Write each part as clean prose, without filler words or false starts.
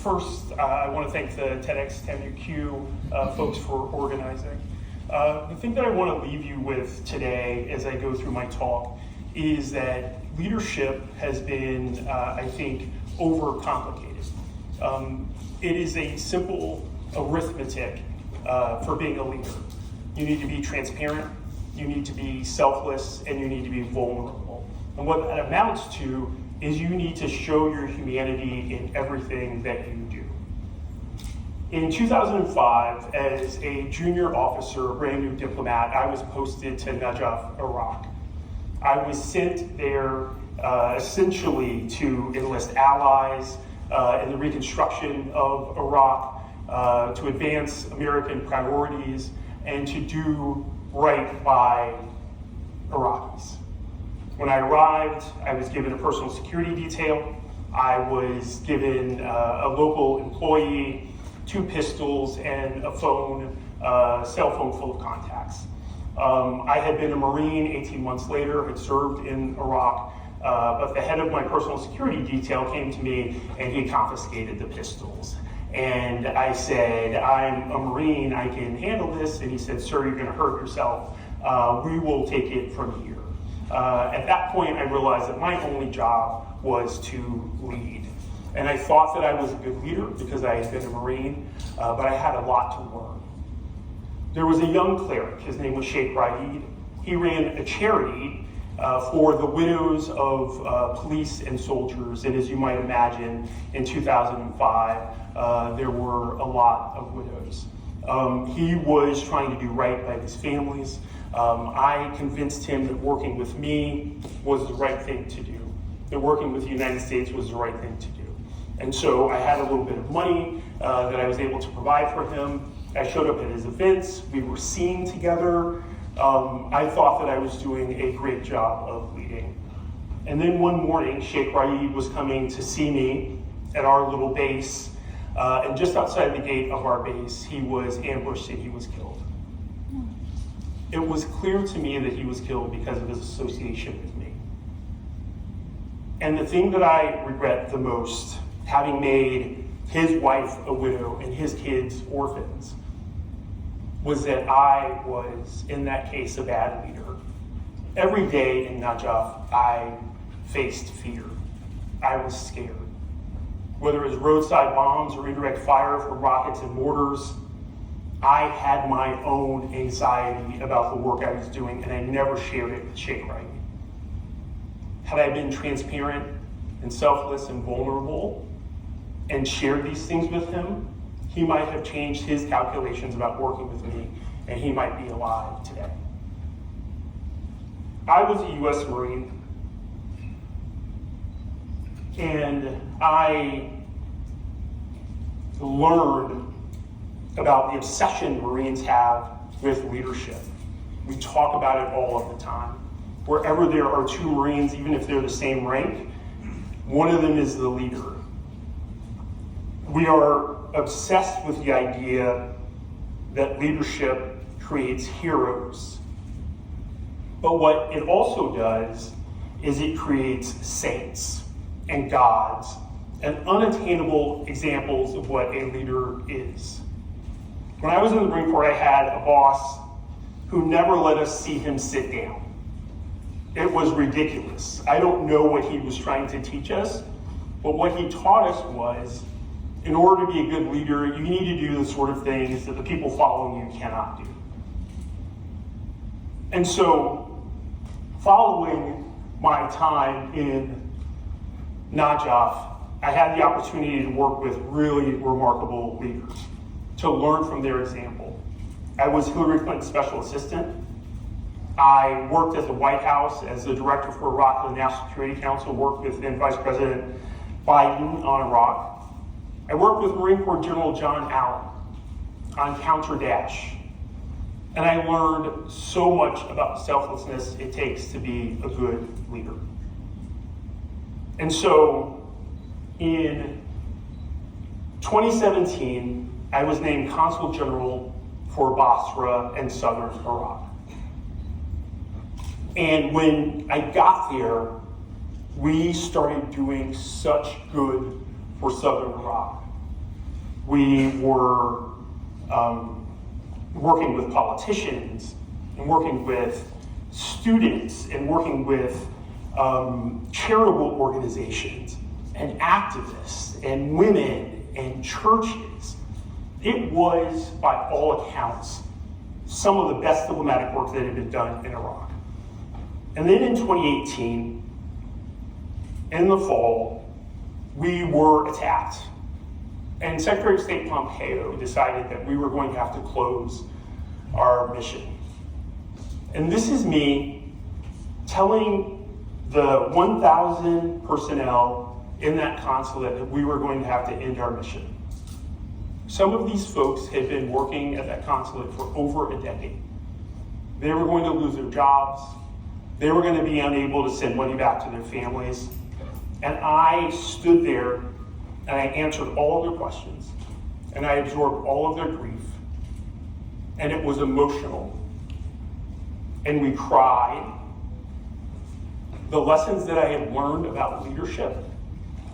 First, I want to thank the TEDx 10UQ folks for organizing. The thing that I want to leave you with today as I go through my talk is that leadership has been, I think, overcomplicated. It is a simple arithmetic for being a leader. You need to be transparent, you need to be selfless, and you need to be vulnerable. And what that amounts to is you need to show your humanity in everything that you do. In 2005, as a junior officer, a brand new diplomat, I was posted to Najaf, Iraq. I was sent there essentially to enlist allies in the reconstruction of Iraq, to advance American priorities, and to do right by Iraqis. When I arrived, I was given a personal security detail. I was given a local employee, 2 pistols, and a phone, cell phone full of contacts. I had been a Marine 18 months later, had served in Iraq, but the head of my personal security detail came to me and he confiscated the pistols. And I said, I'm a Marine, I can handle this. And he said, sir, you're gonna hurt yourself. We will take it from here. At that point, I realized that my only job was to lead. And I thought that I was a good leader because I had been a Marine, but I had a lot to learn. There was a young cleric, his name was Sheikh Raid. He ran a charity for the widows of police and soldiers. And as you might imagine, in 2005, there were a lot of widows. He was trying to do right by his families. I convinced him that working with me was the right thing to do, that working with the United States was the right thing to do. And so I had a little bit of money that I was able to provide for him. I showed up at his events, we were seen together. I thought that I was doing a great job of leading. And then one morning, Sheikh Raid was coming to see me at our little base, and just outside the gate of our base, he was ambushed and he was killed. It was clear to me that he was killed because of his association with me. And the thing that I regret the most, having made his wife a widow and his kids orphans, was that I was, in that case, a bad leader. Every day in Najaf, I faced fear. I was scared. Whether it was roadside bombs or indirect fire from rockets and mortars, I had my own anxiety about the work I was doing, and I never shared it with Sheikh Raid. Had I been transparent and selfless and vulnerable and shared these things with him, he might have changed his calculations about working with me, and he might be alive today. I was a U.S. Marine, and I learned about the obsession Marines have with leadership. We talk about it all of the time. Wherever there are 2 Marines, even if they're the same rank, one of them is the leader. We are obsessed with the idea that leadership creates heroes. But what it also does is it creates saints and gods and unattainable examples of what a leader is. When I was in the Marine Corps, I had a boss who never let us see him sit down. It was ridiculous. I don't know what he was trying to teach us, but what he taught us was, in order to be a good leader, you need to do the sort of things that the people following you cannot do. And so, following my time in Najaf, I had the opportunity to work with really remarkable leaders, to learn from their example. I was Hillary Clinton's special assistant. I worked at the White House as the director for Iraq for the National Security Council, worked with then Vice President Biden on Iraq. I worked with Marine Corps General John Allen on counter-dash. And I learned so much about the selflessness it takes to be a good leader. And so in 2017, I was named Consul General for Basra and Southern Iraq. And when I got there, we started doing such good for Southern Iraq. We were working with politicians and working with students and working with charitable organizations and activists and women and churches. It was, by all accounts, some of the best diplomatic work that had been done in Iraq. And then in 2018, in the fall, we were attacked. And Secretary of State Pompeo decided that we were going to have to close our mission. And this is me telling the 1,000 personnel in that consulate that we were going to have to end our mission. Some of these folks had been working at that consulate for over a decade. They were going to lose their jobs. They were going to be unable to send money back to their families. And I stood there and I answered all of their questions and I absorbed all of their grief. And it was emotional. And we cried. The lessons that I had learned about leadership,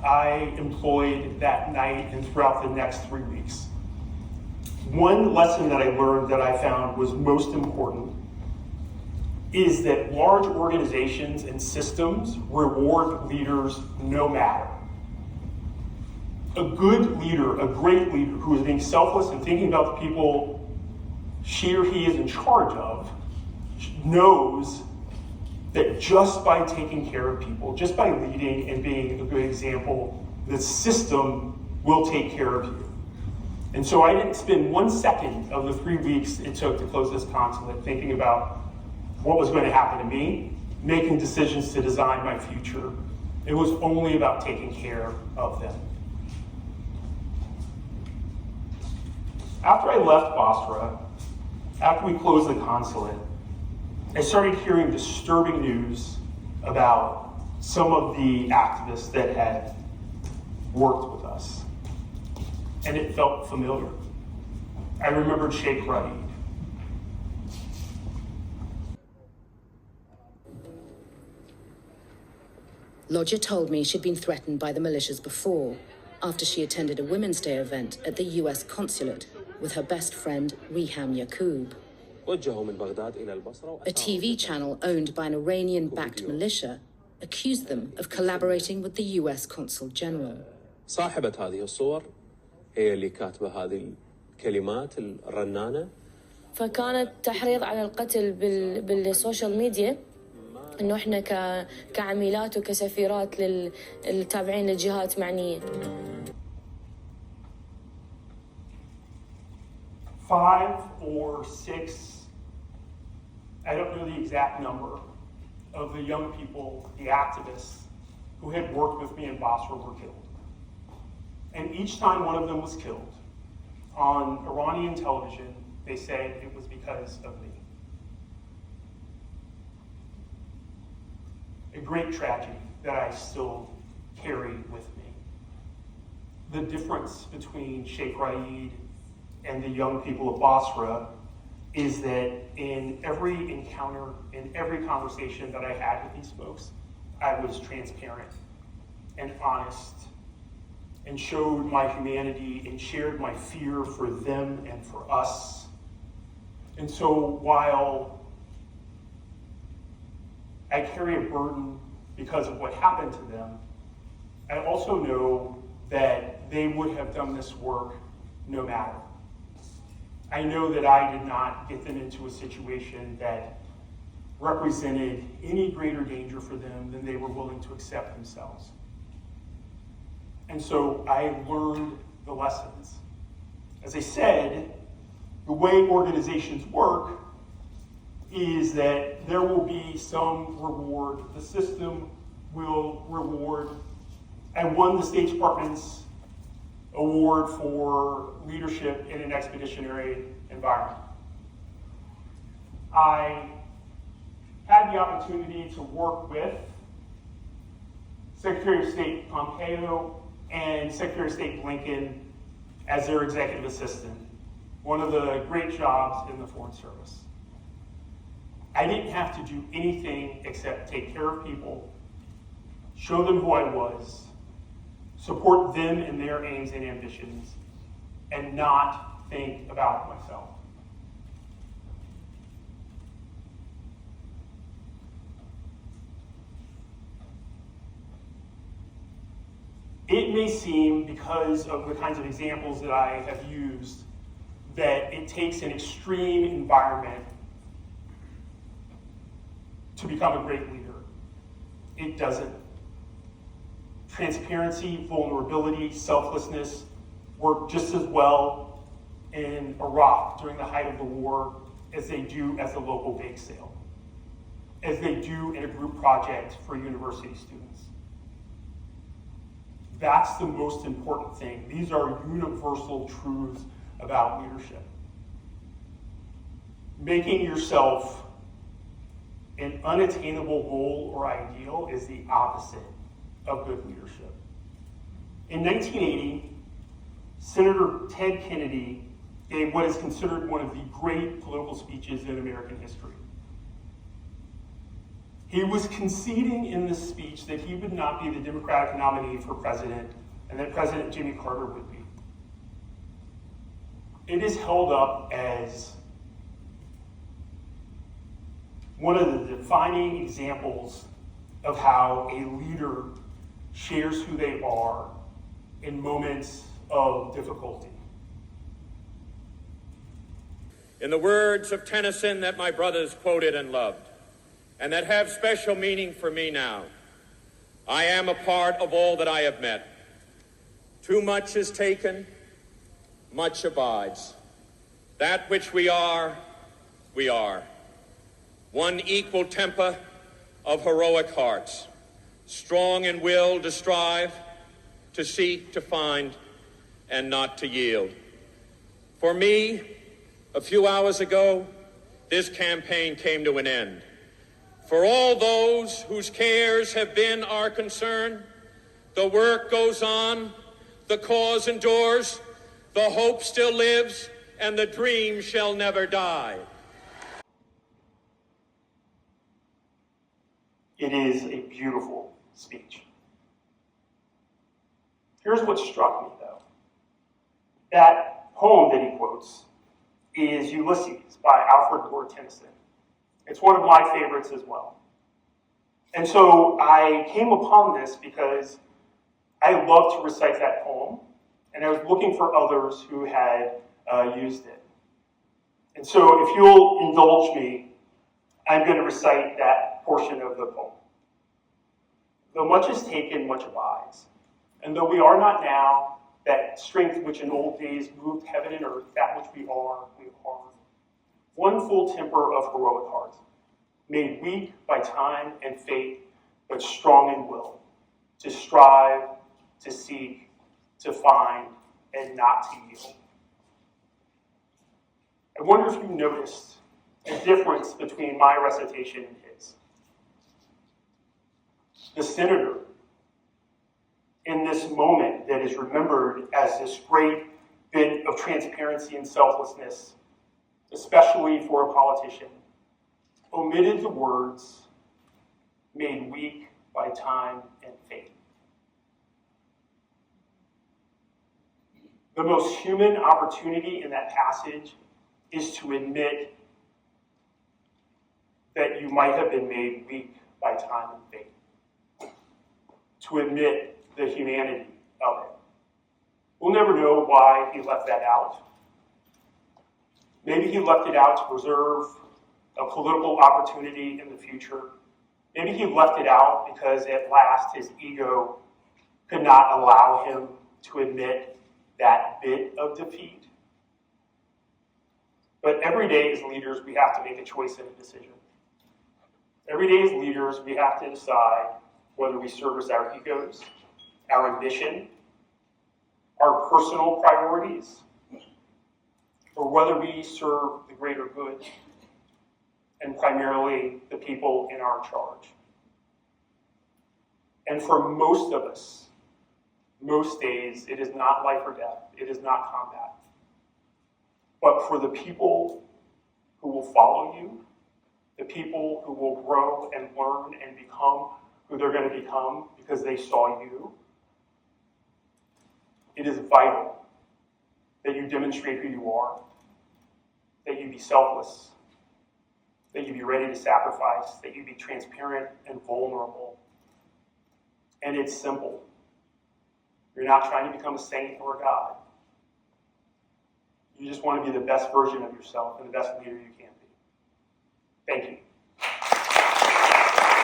I employed that night and throughout the next 3 weeks. One lesson that I learned that I found was most important is that large organizations and systems reward leaders no matter. A good leader, a great leader who is being selfless and thinking about the people she or he is in charge of, knows that just by taking care of people, just by leading and being a good example, the system will take care of you. And so I didn't spend 1 second of the 3 weeks it took to close this consulate thinking about what was going to happen to me, making decisions to design my future. It was only about taking care of them. After I left Basra, after we closed the consulate, I started hearing disturbing news about some of the activists that had worked with us. And it felt familiar. I remembered Sheikh Raid. Lodger told me she'd been threatened by the militias before, after she attended a Women's Day event at the US consulate with her best friend Riham Yaqub. A TV channel owned by an Iranian-backed militia accused them of collaborating with the US Consul General. صاحبة هذه الصور هي اللي كاتبة هذه الكلمات الرنانة. فكانت تحريض على القتل بالسوشيال ميديا، انه احنا كعميلات وكسفيرات للتابعين للجهات معنية. 5 or 6, I don't know the exact number, of the young people, the activists, who had worked with me in Basra were killed. And each time one of them was killed, on Iranian television, they said it was because of me. A great tragedy that I still carry with me. The difference between Sheikh Raid and the young people of Basra is that in every encounter, in every conversation that I had with these folks, I was transparent and honest and showed my humanity and shared my fear for them and for us. And so while I carry a burden because of what happened to them, I also know that they would have done this work no matter. I know that I did not get them into a situation that represented any greater danger for them than they were willing to accept themselves. And so I learned the lessons. As I said, the way organizations work is that there will be some reward. The system will reward. I won the State Department's award for leadership in an expeditionary environment. I had the opportunity to work with Secretary of State Pompeo and Secretary of State Blinken as their executive assistant, one of the great jobs in the Foreign Service. I didn't have to do anything except take care of people, show them who I was, support them in their aims and ambitions, and not think about myself. It may seem, because of the kinds of examples that I have used, that it takes an extreme environment to become a great leader. It doesn't. Transparency, vulnerability, selflessness work just as well in Iraq during the height of the war as they do as a local bake sale, as they do in a group project for university students. That's the most important thing. These are universal truths about leadership. Making yourself an unattainable goal or ideal is the opposite of good leadership. In 1980, Senator Ted Kennedy gave what is considered one of the great political speeches in American history. He was conceding in this speech that he would not be the Democratic nominee for president and that President Jimmy Carter would be. It is held up as one of the defining examples of how a leader shares who they are in moments of difficulty. In the words of Tennyson that my brothers quoted and loved, and that have special meaning for me now, I am a part of all that I have met. Too much is taken, much abides. That which we are, we are. One equal temper of heroic hearts, strong in will to strive, to seek, to find, and not to yield. For me, a few hours ago, this campaign came to an end. For all those whose cares have been our concern, the work goes on, the cause endures, the hope still lives, and the dream shall never die. It is a beautiful speech. Here's what struck me, though. That poem that he quotes is Ulysses by Alfred Lord Tennyson. It's one of my favorites as well. And so I came upon this because I love to recite that poem, and I was looking for others who had used it. And so if you'll indulge me, I'm going to recite that portion of the poem. Though much is taken, much abides. And though we are not now, that strength which in old days moved heaven and earth, that which we are. One full temper of heroic heart, made weak by time and fate, but strong in will, to strive, to seek, to find, and not to yield. I wonder if you noticed the difference between my recitation and his. The senator, in this moment that is remembered as this great bit of transparency and selflessness, especially for a politician, omitted the words, made weak by time and fate. The most human opportunity in that passage is to admit that you might have been made weak by time and fate. To admit the humanity of it. We'll never know why he left that out. Maybe he left it out to preserve a political opportunity in the future. Maybe he left it out because at last his ego could not allow him to admit that bit of defeat. But every day as leaders, we have to make a choice and a decision. Every day as leaders, we have to decide whether we service our egos, our ambition, our personal priorities, or whether we serve the greater good and primarily the people in our charge. And for most of us, most days, it is not life or death. It is not combat. But for the people who will follow you, the people who will grow and learn and become who they're going to become because they saw you, it is vital that you demonstrate who you are, that you be selfless, that you be ready to sacrifice, that you be transparent and vulnerable. And it's simple. You're not trying to become a saint or a god. You just want to be the best version of yourself and the best leader you can be. Thank you.